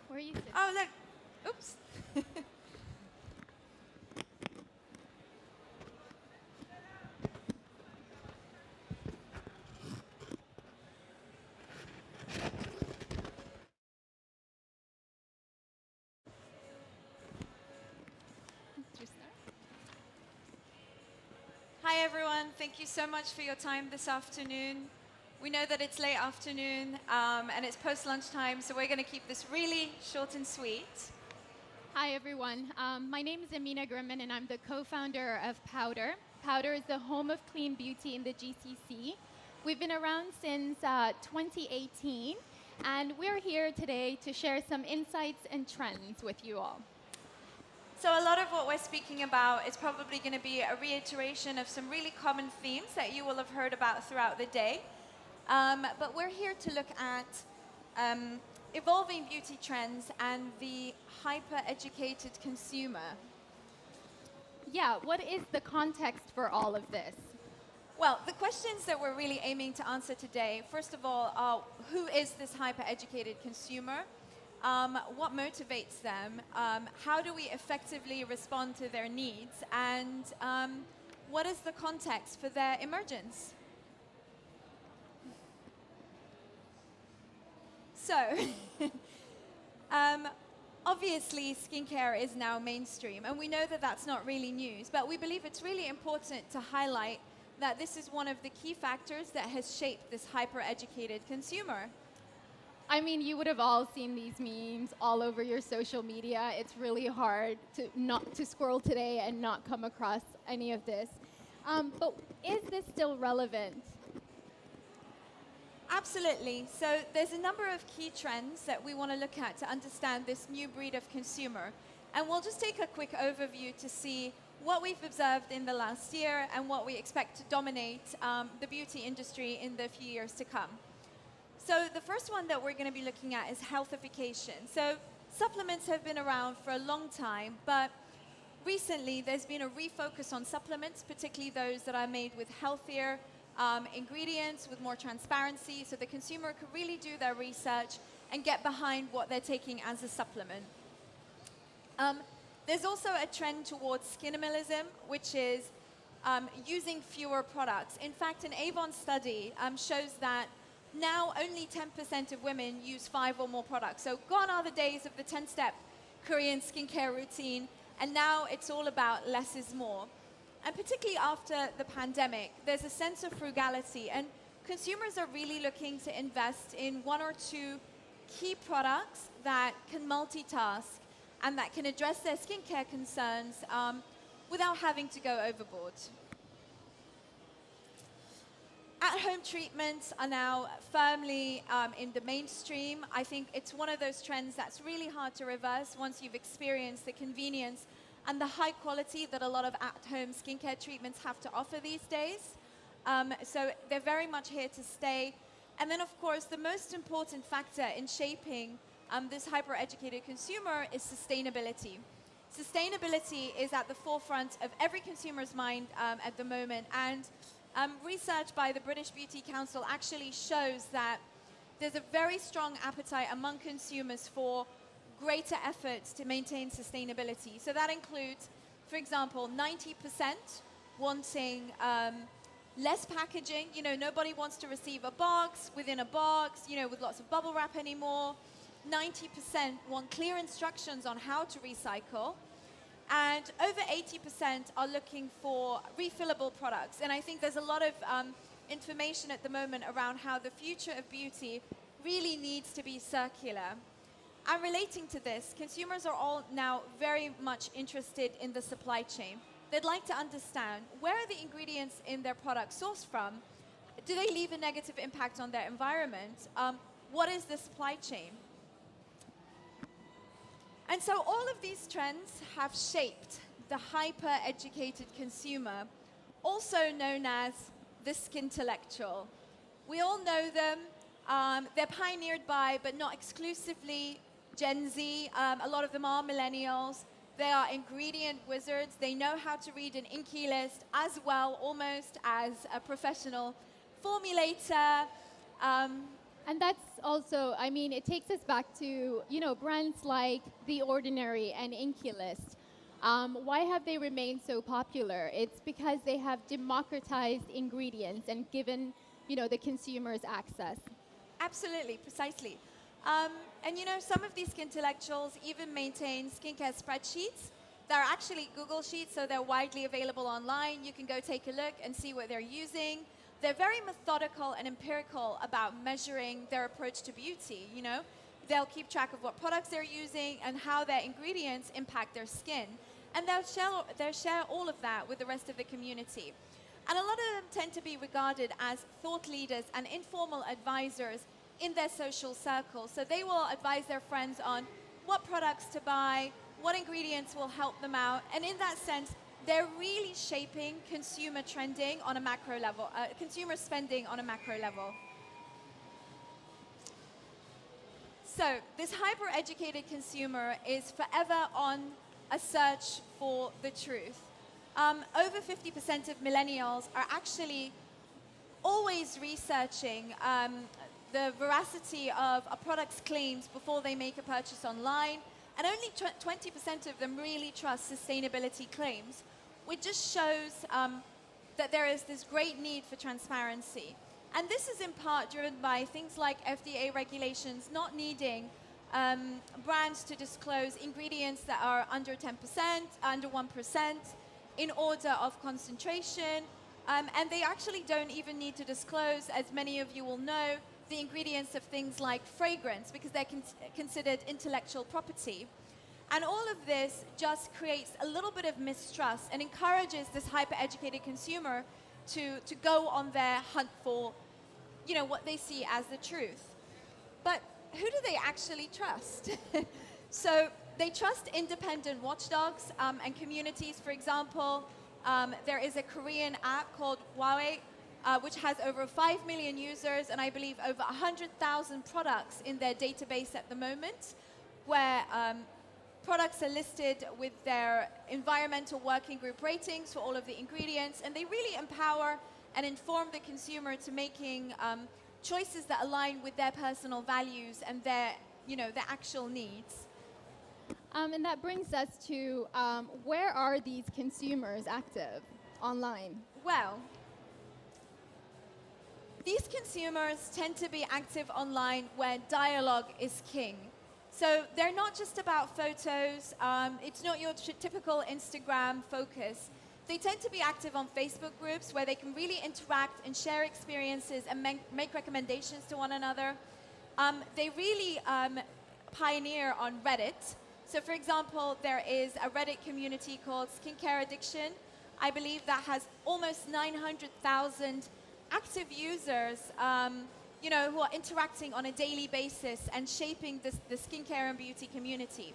Where are you sitting? Oh, look. Oops. Just start. Hi, everyone. Thank you so much for your time this afternoon. We know that it's late afternoon and it's post-lunchtime, so we're going to keep this really short and sweet. Hi, everyone. My name is Amina Grimman, and I'm the co-founder of Powder. Powder is the home of clean beauty in the GCC. We've been around since 2018, and we're here today to share some insights and trends with you all. So a lot of what we're speaking about is probably going to be a reiteration of some really common themes that you will have heard about throughout the day. But we're here to look at evolving beauty trends and the hyper-educated consumer. Yeah, what is the context for all of this? Well, the questions that we're really aiming to answer today, first of all, are who is this hyper-educated consumer? What motivates them? How do we effectively respond to their needs? And what is the context for their emergence? So, obviously, skincare is now mainstream, and we know that that's not really news, but we believe it's really important to highlight that this is one of the key factors that has shaped this hyper-educated consumer. I mean, you would have all seen these memes all over your social media. It's really hard to not to scroll today and not come across any of this. But is this still relevant? Absolutely. So there's a number of key trends that we want to look at to understand this new breed of consumer. And we'll just take a quick overview to see what we've observed in the last year and what we expect to dominate the beauty industry in the few years to come. So the first one that we're going to be looking at is healthification. So supplements have been around for a long time, but recently there's been a refocus on supplements, particularly those that are made with healthier ingredients, with more transparency, so the consumer can really do their research and get behind what they're taking as a supplement. There's also a trend towards skinimalism, which is using fewer products. In fact, an Avon study shows that now only 10% of women use 5 or more products. So gone are the days of the 10-step Korean skincare routine, and now it's all about less is more. And particularly after the pandemic, there's a sense of frugality, and consumers are really looking to invest in 1 or 2 key products that can multitask and that can address their skincare concerns without having to go overboard. At-home treatments are now firmly in the mainstream. I think it's one of those trends that's really hard to reverse once you've experienced the convenience and the high quality that a lot of at-home skincare treatments have to offer these days. So they're very much here to stay. And then, of course, the most important factor in shaping this hyper-educated consumer is sustainability. Sustainability is at the forefront of every consumer's mind at the moment. And research by the British Beauty Council actually shows that there's a very strong appetite among consumers for greater efforts to maintain sustainability. So that includes, for example, 90% wanting less packaging. You know, nobody wants to receive a box within a box, you know, with lots of bubble wrap anymore. 90% want clear instructions on how to recycle. And over 80% are looking for refillable products. And I think there's a lot of information at the moment around how the future of beauty really needs to be circular. And relating to this, consumers are all now very much interested in the supply chain. They'd like to understand, where are the ingredients in their product sourced from? Do they leave a negative impact on their environment? What is the supply chain? And so all of these trends have shaped the hyper-educated consumer, also known as the skintellectual. We all know them. They're pioneered by, but not exclusively, Gen Z. A lot of them are millennials. They are ingredient wizards. They know how to read an INCI list as well, almost as a professional formulator. And that's also, I mean, it takes us back to, you know, brands like The Ordinary and Inculist. Why have they remained so popular? It's because they have democratized ingredients and given, you know, the consumers access. Absolutely, precisely. Um, and you know, some of these intellectuals even maintain skincare spreadsheets. They're actually Google Sheets, so they're widely available online. You can go take a look and see what they're using. They're very methodical and empirical about measuring their approach to beauty, you know. They'll keep track of what products they're using and how their ingredients impact their skin. And they'll share all of that with the rest of the community. And a lot of them tend to be regarded as thought leaders and informal advisors in their social circles. So they will advise their friends on what products to buy, what ingredients will help them out. And in that sense, they're really shaping consumer trending on a macro level, consumer spending on a macro level. So this hyper-educated consumer is forever on a search for the truth. Over 50% of millennials are actually always researching the veracity of a product's claims before they make a purchase online, and only 20% of them really trust sustainability claims, which just shows that there is this great need for transparency. And this is in part driven by things like FDA regulations not needing brands to disclose ingredients that are under 10%, under 1%, in order of concentration. And they actually don't even need to disclose, as many of you will know, the ingredients of things like fragrance, because they're considered intellectual property. And all of this just creates a little bit of mistrust and encourages this hyper-educated consumer to go on their hunt for, you know, what they see as the truth. But who do they actually trust? So they trust independent watchdogs and communities. For example, there is a Korean app called Huawei, which has over 5 million users and I believe over 100,000 products in their database at the moment, where products are listed with their environmental working group ratings for all of the ingredients, and they really empower and inform the consumer to making choices that align with their personal values and their, you know, their actual needs. And that brings us to where are these consumers active online? Well, these consumers tend to be active online where dialogue is king. So they're not just about photos. It's not your typical Instagram focus. They tend to be active on Facebook groups where they can really interact and share experiences and make recommendations to one another. They really pioneer on Reddit. So for example, there is a Reddit community called Skincare Addiction. I believe that has almost 900,000 active users, you know, who are interacting on a daily basis and shaping the skincare and beauty community.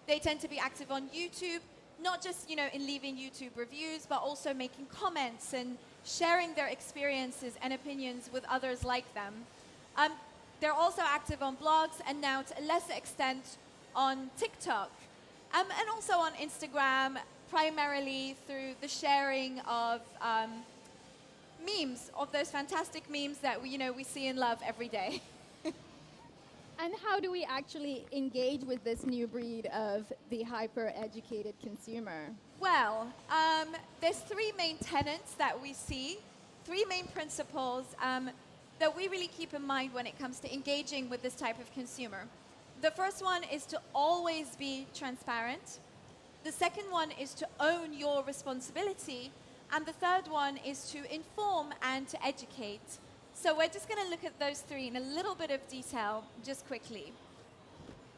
They tend to be active on YouTube, not just, you know, in leaving YouTube reviews, but also making comments and sharing their experiences and opinions with others like them. They're also active on blogs and now to a lesser extent on TikTok, and also on Instagram, primarily through the sharing of memes, of those fantastic memes that we see and love every day. And how do we actually engage with this new breed of the hyper-educated consumer? Well, there's three main tenets that we see, three main principles that we really keep in mind when it comes to engaging with this type of consumer. The first one is to always be transparent. The second one is to own your responsibility. And the third one is to inform and to educate. So we're just going to look at those three in a little bit of detail, just quickly.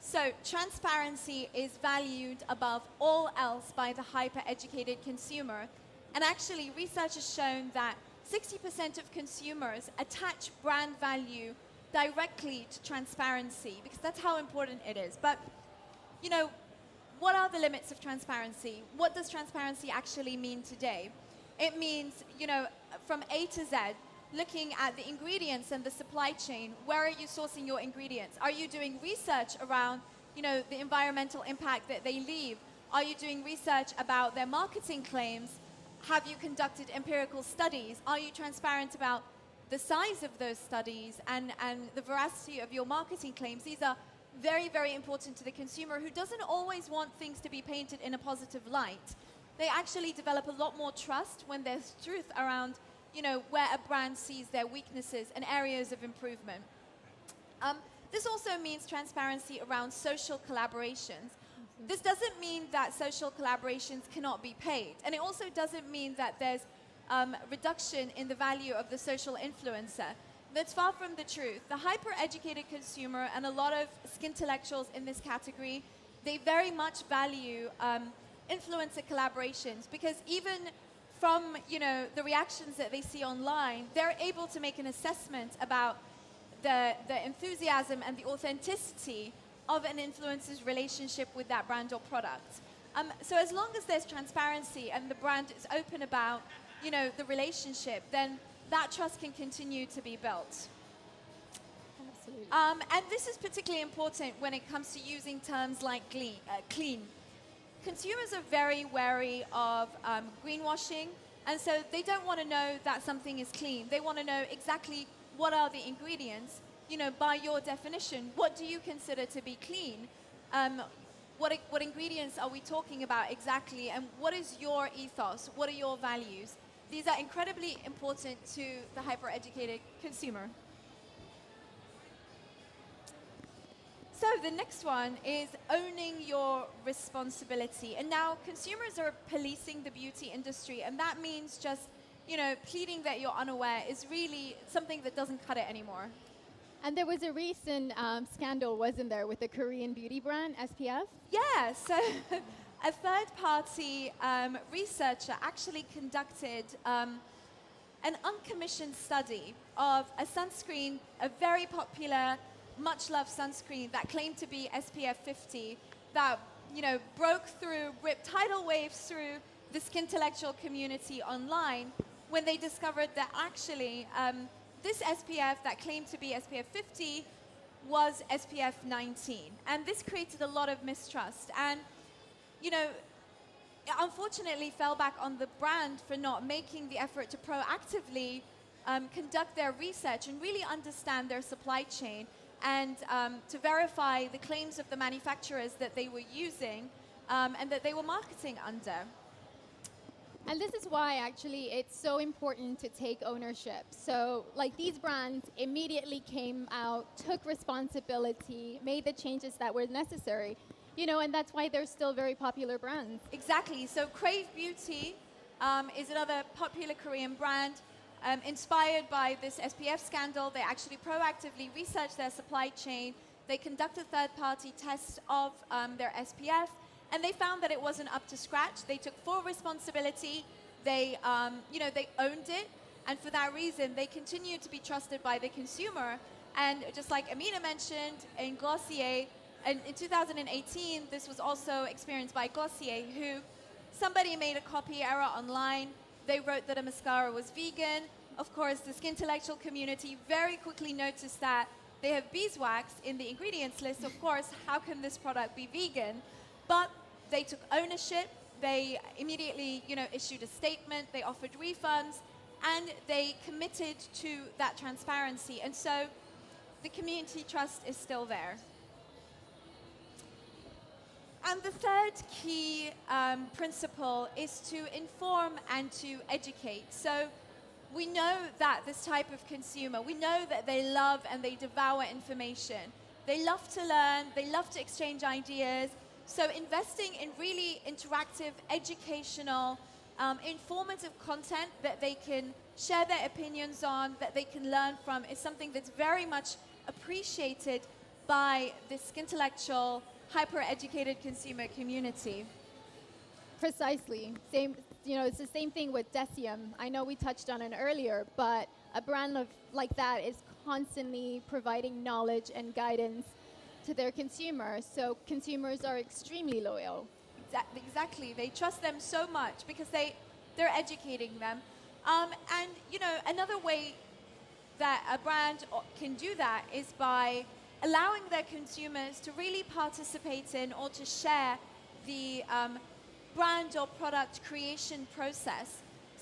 So transparency is valued above all else by the hyper-educated consumer. And actually, research has shown that 60% of consumers attach brand value directly to transparency, because that's how important it is. But, you know, what are the limits of transparency? What does transparency actually mean today? It means, you know, from A to Z, looking at the ingredients and the supply chain. Where are you sourcing your ingredients? Are you doing research around, you know, the environmental impact that they leave? Are you doing research about their marketing claims? Have you conducted empirical studies? Are you transparent about the size of those studies and the veracity of your marketing claims, these are very, very important to the consumer who doesn't always want things to be painted in a positive light. They actually develop a lot more trust when there's truth around, where a brand sees their weaknesses and areas of improvement. This also means transparency around social collaborations. This doesn't mean that social collaborations cannot be paid. And it also doesn't mean that there's reduction in the value of the social influencer. That's far from the truth. The hyper-educated consumer and a lot of skintellectuals in this category, they very much value influencer collaborations, because even from the reactions that they see online, they're able to make an assessment about the enthusiasm and the authenticity of an influencer's relationship with that brand or product. So as long as there's transparency and the brand is open about the relationship, then that trust can continue to be built. Absolutely. And this is particularly important when it comes to using terms like clean. Consumers are very wary of greenwashing, and so they don't want to know that something is clean. They want to know exactly what are the ingredients. By your definition, what do you consider to be clean? What ingredients are we talking about exactly? And what is your ethos? What are your values? These are incredibly important to the hyper-educated consumer. So the next one is owning your responsibility. And now consumers are policing the beauty industry, and that means just, pleading that you're unaware is really something that doesn't cut it anymore. And there was a recent scandal, wasn't there, with the Korean beauty brand, SPF? Yeah, so a third-party researcher actually conducted an uncommissioned study of a sunscreen, a very popular, much-loved sunscreen that claimed to be SPF 50, that broke through, ripped tidal waves through the skintellectual community online, when they discovered that actually this SPF that claimed to be SPF 50 was SPF 19. And this created a lot of mistrust. And, it unfortunately fell back on the brand for not making the effort to proactively conduct their research and really understand their supply chain, and to verify the claims of the manufacturers that they were using and that they were marketing under. And this is why actually it's so important to take ownership. So these brands immediately came out, took responsibility, made the changes that were necessary, and that's why they're still very popular brands. Exactly. So Crave Beauty is another popular Korean brand. Inspired by this SPF scandal, they actually proactively researched their supply chain. They conducted third-party tests of their SPF, and they found that it wasn't up to scratch. They took full responsibility. They, they owned it, and for that reason, they continue to be trusted by the consumer. And just like Amina mentioned, in Glossier, and in 2018, this was also experienced by Glossier, who somebody made a copy error online. They wrote that a mascara was vegan. Of course, the skintellectual community very quickly noticed that they have beeswax in the ingredients list. Of course, how can this product be vegan? But they took ownership. They immediately, issued a statement. They offered refunds, and they committed to that transparency. And so the community trust is still there. And the third key principle is to inform and to educate. So we know that this type of consumer, we know that they love and they devour information. They love to learn, they love to exchange ideas. So investing in really interactive, educational, informative content that they can share their opinions on, that they can learn from, is something that's very much appreciated by this intellectual, hyper-educated consumer community. Precisely. It's the same thing with Decium. I know we touched on it earlier, but a brand like that is constantly providing knowledge and guidance to their consumers. So consumers are extremely loyal. Exactly. They trust them so much because they're educating them. And, another way that a brand can do that is by allowing their consumers to really participate in or to share the brand or product creation process.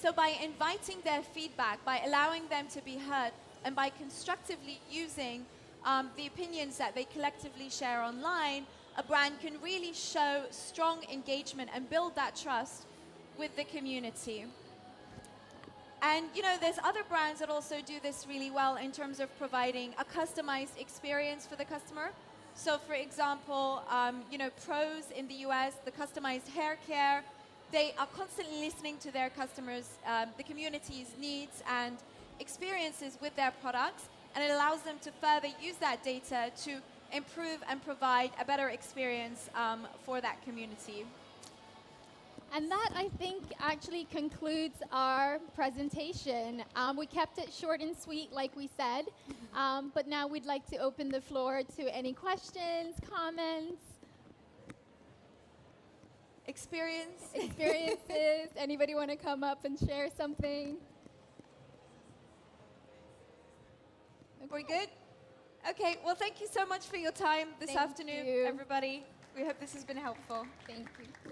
So by inviting their feedback, by allowing them to be heard, and by constructively using the opinions that they collectively share online, a brand can really show strong engagement and build that trust with the community. And you know, there's other brands that also do this really well in terms of providing a customized experience for the customer. So for example, you know, Pros in the US, the customized hair care, they are constantly listening to their customers, the community's needs and experiences with their products, and it allows them to further use that data to improve and provide a better experience for that community. And that, I think, actually concludes our presentation. We kept it short and sweet, like we said, but now we'd like to open the floor to any questions, comments, experiences. Anybody want to come up and share something? We're good? Okay, well, thank you so much for your time this afternoon, everybody. We hope this has been helpful. Thank you.